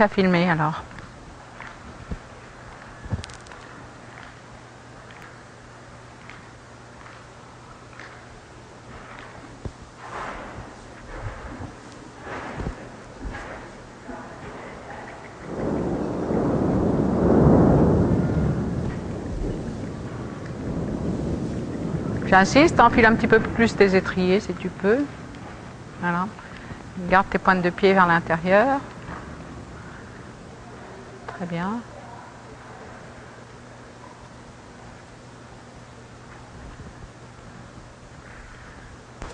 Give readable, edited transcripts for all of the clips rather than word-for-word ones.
commencer à filmer alors. J'insiste, enfile un petit peu plus tes étriers si tu peux. Voilà. Garde tes pointes de pied vers l'intérieur. Très bien.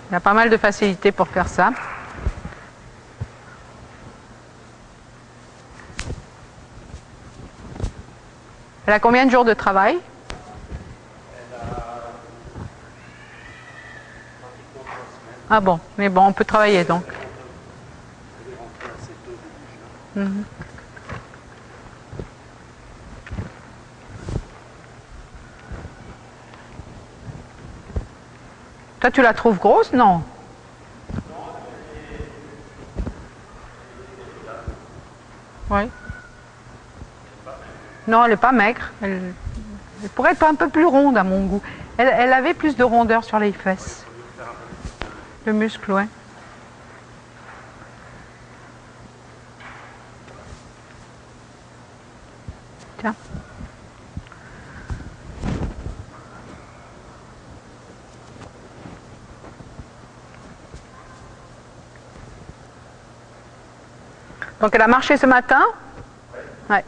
Il y a pas mal de facilité pour faire ça. Elle a combien de jours de travail? Ah bon, mais bon, on peut travailler donc. Mhm. Toi, tu la trouves grosse, non? Oui. Non, elle n'est pas maigre. Elle pourrait être un peu plus ronde à mon goût. Elle avait plus de rondeur sur les fesses. Le muscle, ouais. Tiens. Donc elle a marché ce matin? Ouais.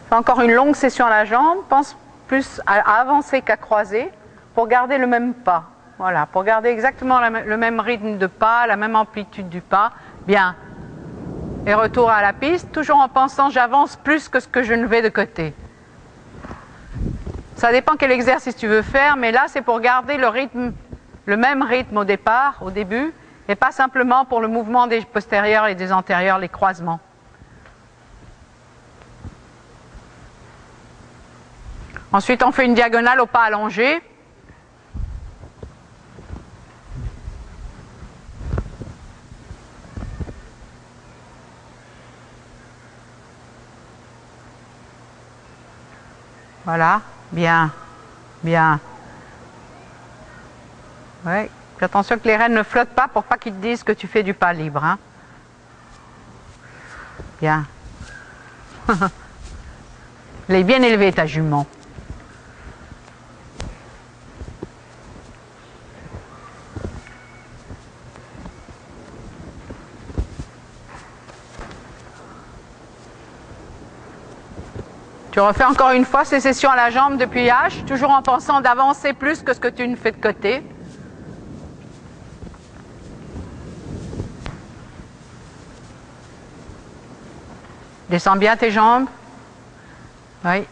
Fait encore une longue session à la jambe. Pense plus à avancer qu'à croiser pour garder le même pas. Voilà, pour garder exactement le même rythme de pas, la même amplitude du pas. Bien. Et retour à la piste, toujours en pensant j'avance plus que ce que je ne vais de côté. Ça dépend quel exercice tu veux faire, mais là c'est pour garder le rythme, le même rythme au départ, au début, et pas simplement pour le mouvement des postérieurs et des antérieurs, les croisements. Ensuite, on fait une diagonale au pas allongé. Voilà, bien, bien. Ouais. Fais attention que les rênes ne flottent pas pour pas qu'ils te disent que tu fais du pas libre. Hein. Bien. Elle est bien élevée ta jument. Tu refais encore une fois ces sessions à la jambe depuis H, toujours en pensant d'avancer plus que ce que tu ne fais de côté. Descends bien tes jambes. Oui.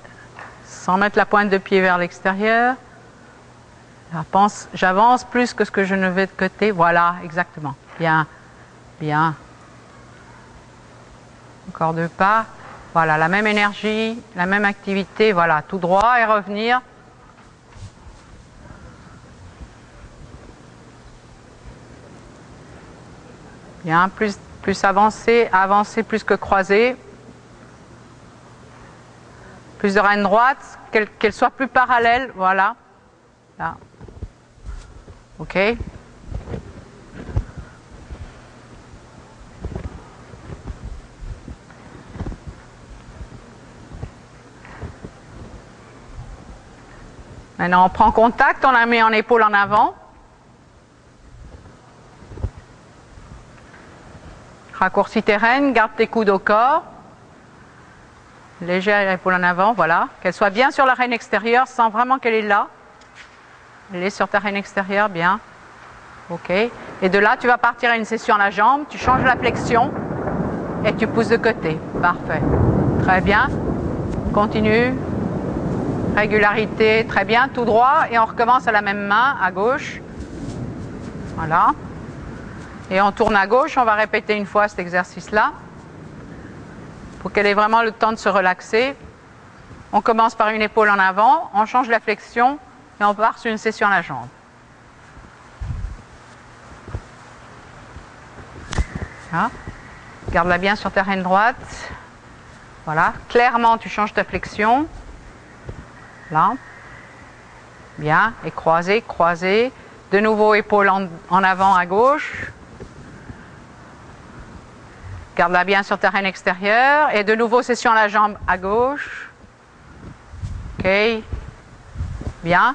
Sans mettre la pointe de pied vers l'extérieur. J'avance plus que ce que je ne vais de côté. Voilà, exactement. Bien. Bien. Encore 2 pas. Voilà, la même énergie, la même activité. Voilà, tout droit et revenir. Bien, plus avancer plus que croiser. Plus de reine droite, qu'elle soit plus parallèle, voilà. Là. Ok. Maintenant, on prend contact, on la met en épaule en avant. Raccourcis tes rênes, garde tes coudes au corps. Léger épaule en avant, voilà. Qu'elle soit bien sur la reine extérieure, sans vraiment qu'elle est là. Elle est sur ta reine extérieure, bien. Ok. Et de là, tu vas partir à une session à la jambe, tu changes la flexion et tu pousses de côté. Parfait. Très bien. Continue. Régularité, très bien. Tout droit et on recommence à la même main, à gauche. Voilà. Et on tourne à gauche, on va répéter une fois cet exercice-là. Pour qu'elle ait vraiment le temps de se relaxer. On commence par une épaule en avant, on change la flexion et on part sur une session à la jambe. Hein? Garde-la bien sur ta reine droite. Voilà. Clairement, tu changes ta flexion. Là. Bien. Et croisé, croisé. De nouveau, épaule en avant à gauche. Garde-la bien sur ta reine extérieure. Et de nouveau, session la jambe à gauche. Ok. Bien.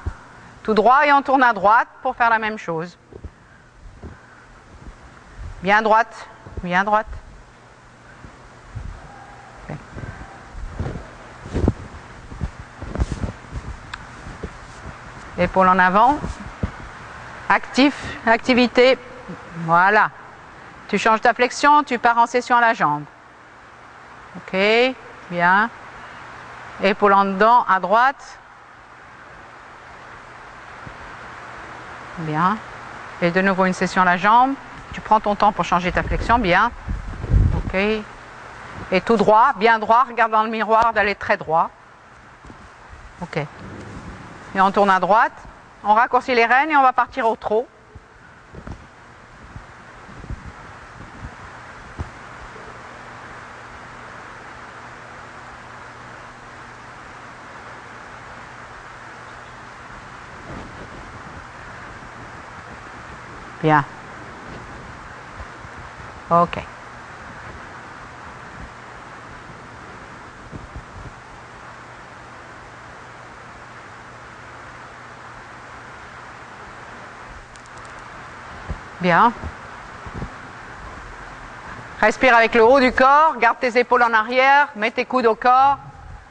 Tout droit et on tourne à droite pour faire la même chose. Bien droite. Bien droite. Okay. Épaule en avant. Actif. Activité. Voilà. Tu changes ta flexion, tu pars en session à la jambe. Ok. Bien. Épaule en dedans, à droite. Bien. Et de nouveau une session à la jambe. Tu prends ton temps pour changer ta flexion. Bien. Ok. Et tout droit, bien droit. Regarde dans le miroir d'aller très droit. Ok. Et on tourne à droite. On raccourcit les rênes et on va partir au trot. Bien. Ok. Bien. Respire avec le haut du corps, garde tes épaules en arrière, mets tes coudes au corps,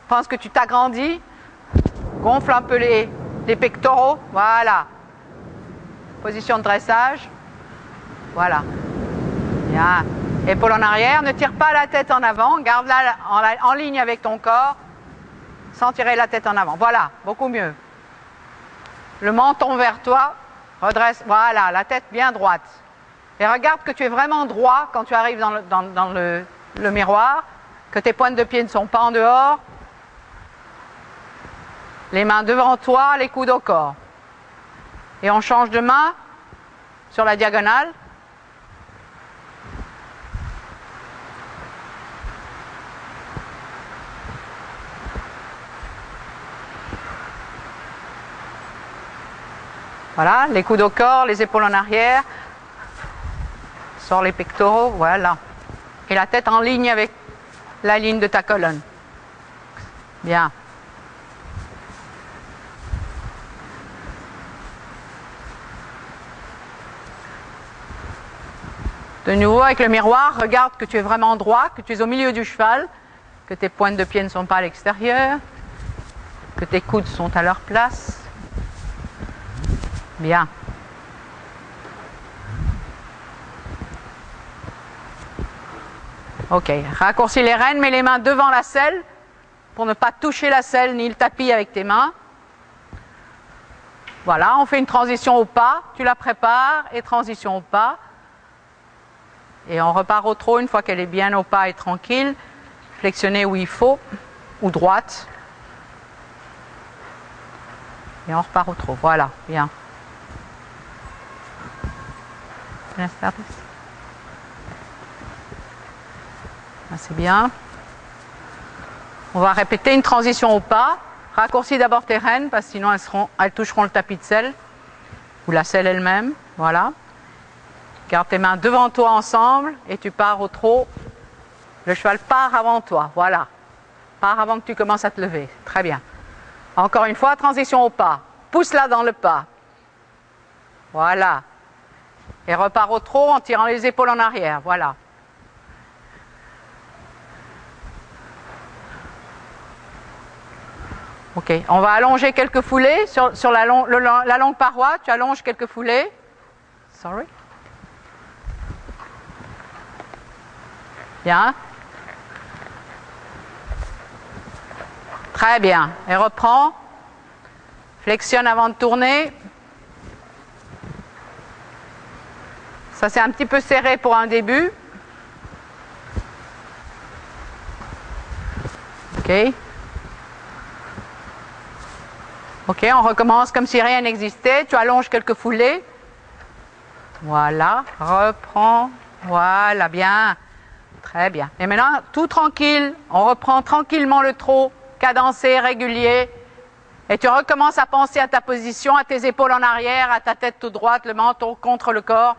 pense que tu t'agrandis, gonfle un peu les pectoraux, voilà. Position de dressage, voilà. Bien. Épaules en arrière, ne tire pas la tête en avant, garde-la en ligne avec ton corps, sans tirer la tête en avant. Voilà, beaucoup mieux. Le menton vers toi, redresse, voilà, la tête bien droite. Et regarde que tu es vraiment droit quand tu arrives dans le miroir, que tes pointes de pied ne sont pas en dehors. Les mains devant toi, les coudes au corps. Et on change de main sur la diagonale. Voilà, les coudes au corps, les épaules en arrière. Sors les pectoraux, voilà. Et la tête en ligne avec la ligne de ta colonne. Bien. De nouveau, avec le miroir, regarde que tu es vraiment droit, que tu es au milieu du cheval, que tes pointes de pied ne sont pas à l'extérieur, que tes coudes sont à leur place. Bien. Ok, raccourcis les rênes, mets les mains devant la selle pour ne pas toucher la selle ni le tapis avec tes mains. Voilà, on fait une transition au pas, tu la prépares et transition au pas. Et on repart au trot une fois qu'elle est bien au pas et tranquille, flexionner où il faut, ou droite. Et on repart au trot, voilà, bien. C'est bien. On va répéter une transition au pas. Raccourcis d'abord tes rênes parce que sinon elles toucheront le tapis de selle ou la selle elle-même. Voilà. Garde tes mains devant toi ensemble et tu pars au trot. Le cheval part avant toi. Voilà. Part avant que tu commences à te lever. Très bien. Encore une fois, transition au pas. Pousse-la dans le pas. Voilà. Et repars au trot en tirant les épaules en arrière. Voilà. Ok, on va allonger quelques foulées sur la longue paroi. Tu allonges quelques foulées. Sorry. Bien. Très bien. Et reprends. Flexionne avant de tourner. Ça c'est un petit peu serré pour un début. Ok. Ok, on recommence comme si rien n'existait. Tu allonges quelques foulées. Voilà, reprends Voilà, bien. Très bien. Et maintenant, tout tranquille. On reprend tranquillement le trot, cadencé, régulier. Et tu recommences à penser à ta position, à tes épaules en arrière, à ta tête toute droite, le menton contre le corps.